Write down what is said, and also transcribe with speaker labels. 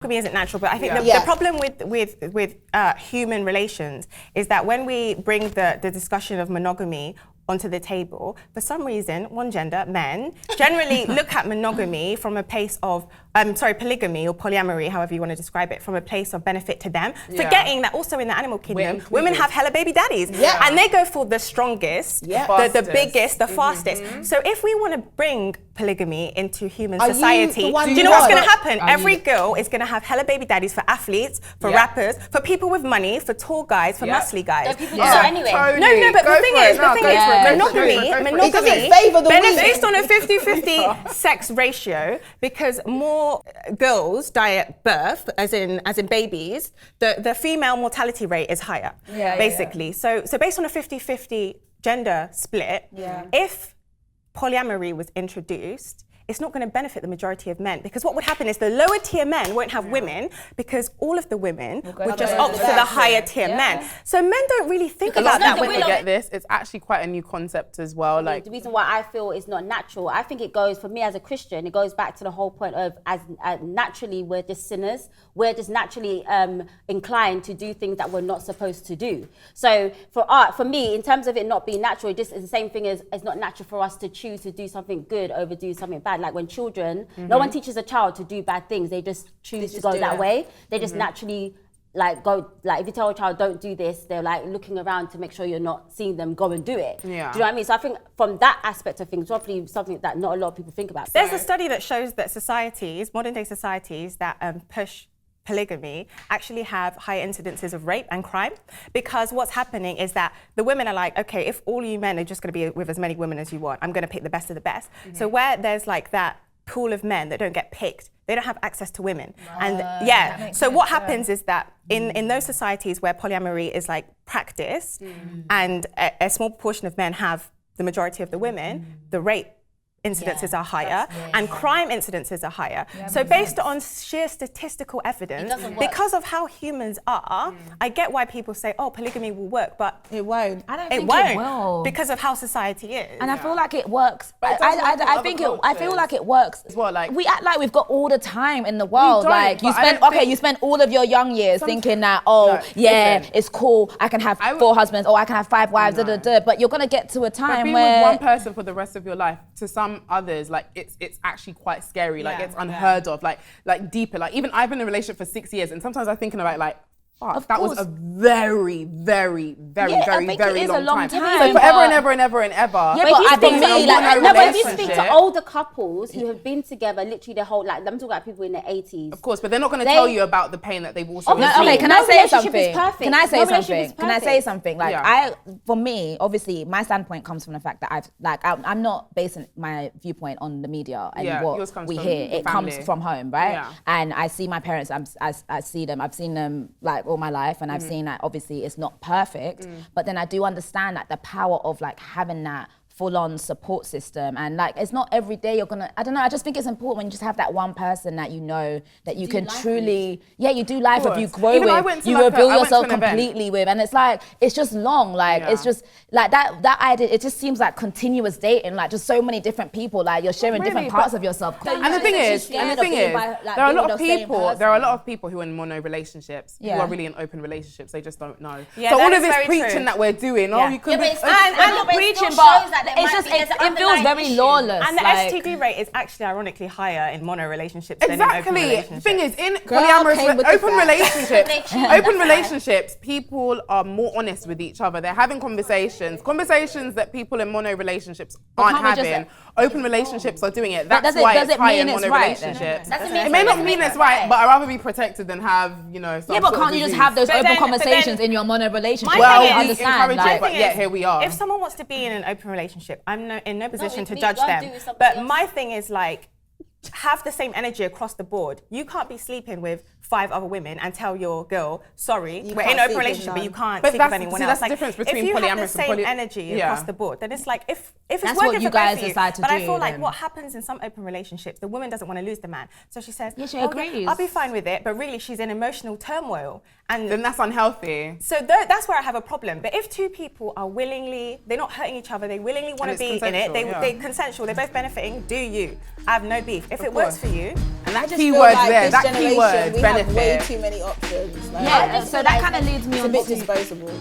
Speaker 1: Monogamy isn't natural, but I think the problem with human relations is that when we bring the discussion of monogamy onto the table, for some reason, one gender, men, generally look at monogamy from a place of, polygamy or polyamory, however you want to describe it, from a place of benefit to them, forgetting that also in the animal kingdom, women have hella baby daddies. And they go for the strongest, the biggest, the fastest. So if we want to bring polygamy into human society, do you know what's going to happen? Every girl is going to have hella baby daddies for athletes, for rappers, for people with money, for tall guys, for muscly guys.
Speaker 2: So anyway.
Speaker 1: No, but the thing is, monogamy based on a 50-50 sex ratio, because more girls die at birth, as in babies, the female mortality rate is higher, basically. So based on a 50-50 gender split, if polyamory was introduced, it's not going to benefit the majority of men, because what would happen is the lower tier men won't have women, because all of the women would just opt for the higher tier men. So men don't really think about that when they
Speaker 3: get this. It's actually quite a new concept as well. Like
Speaker 2: the reason why I feel it's not natural, I think it goes, for me as a Christian, it goes back to the whole point of as naturally we're just sinners. We're just naturally inclined to do things that we're not supposed to do. So for me, in terms of it not being natural, this is the same thing as it's not natural for us to choose to do something good over do something bad. Like when children, no one teaches a child to do bad things. They just choose to go that way. They just naturally go, if you tell a child don't do this, they're like looking around to make sure you're not seeing them go and do it. Do you know what I mean? So I think from that aspect of things, probably something that not a lot of people think about.
Speaker 1: There's a study that shows that societies, modern day societies that push polygamy actually have higher incidences of rape and crime, because what's happening is that the women are like, okay, if all you men are just going to be with as many women as you want, I'm going to pick the best of the best. So where there's like that pool of men that don't get picked, they don't have access to women. And so what happens is that in those societies where polyamory is like practiced and a small proportion of men have the majority of the women, the rape incidences are higher and crime incidences are higher. So based on sheer statistical evidence, because of how humans are, I get why people say, oh, polygamy will work, but
Speaker 4: it won't.
Speaker 1: I don't think it will. Because of how society is.
Speaker 5: And I feel like it works. I feel like it works.
Speaker 3: Well, like,
Speaker 5: we act like we've got all the time in the world. Like you spend all of your young years thinking that, it's cool, I can have 4 husbands, or I can have 5 wives, but you're gonna get to a time where
Speaker 3: being with one person for the rest of your life, to some others, like it's actually quite scary. Like it's unheard of. Like deeper. Like even I've been in a relationship for 6 years, and sometimes I'm thinking about like, fuck, that was a very, very, very, very long time. So forever and ever and ever and ever.
Speaker 2: Yeah, but I think if you speak to older couples who have been together literally their whole, like, I'm talking about people in their 80s.
Speaker 3: Of course, but they're not going to tell you about the pain that they've also been through.
Speaker 5: Okay, can I say something? Like for me, obviously, my standpoint comes from the fact that I'm not basing my viewpoint on the media and what we hear. It comes from home, right? Yeah. And I see my parents. I see them. I've seen them like all my life, and I've seen that obviously it's not perfect, but then I do understand that the power of like having that full-on support system, and like it's not every day you're gonna, I don't know, I just think it's important when you just have that one person that you know that you can truly you do life with, you grow with, you reveal yourself completely with, and it's like it's just long, like it's just like that idea, it just seems like continuous dating, like just so many different people, like you're sharing different parts of yourself.
Speaker 3: And the thing is there are a lot of people who are in mono relationships who are really in open relationships, they just don't know. So all of this preaching that we're doing, you could be
Speaker 5: preaching, but it's just, it feels very lawless.
Speaker 1: And the STD rate is actually ironically higher in mono relationships than in open relationships.
Speaker 3: The thing is, in polyamorous open relationships, people are more honest with each other. They're having conversations that people in mono relationships aren't having. Open relationships are doing it. That's why it's higher in mono relationships. It may not mean it's right, but I'd rather be protected than have, some
Speaker 5: but can't you just have those open conversations in your mono relationship?
Speaker 3: Well, we encourage it, but yet here we are.
Speaker 1: If someone wants to be in an open relationship, I'm in no position to judge them. But my thing is like, have the same energy across the board. You can't be sleeping with 5 other women and tell your girl, sorry, we're in an open relationship, but you can't sleep with anyone else.
Speaker 3: That's the difference between polyamorous and
Speaker 1: if you have the same energy across the board, then it's like, if it's
Speaker 5: that's
Speaker 1: working
Speaker 5: what you
Speaker 1: for
Speaker 5: guys
Speaker 1: both of you.
Speaker 5: decide to
Speaker 1: but
Speaker 5: do,
Speaker 1: I feel like
Speaker 5: then.
Speaker 1: what happens in some open relationships, the woman doesn't want to lose the man. So she says,
Speaker 5: she agrees.
Speaker 1: I'll be fine with it, but really she's in emotional turmoil. And
Speaker 3: then that's unhealthy.
Speaker 1: So that's where I have a problem. But if 2 people are they're not hurting each other, they willingly want to be in it, they're consensual, they're both benefiting, do you. I have no beef. If it works for you.
Speaker 4: And I just feel like this generation, we have way too many options.
Speaker 5: Like, so that kind of leads me on
Speaker 4: to... It's a bit disposable.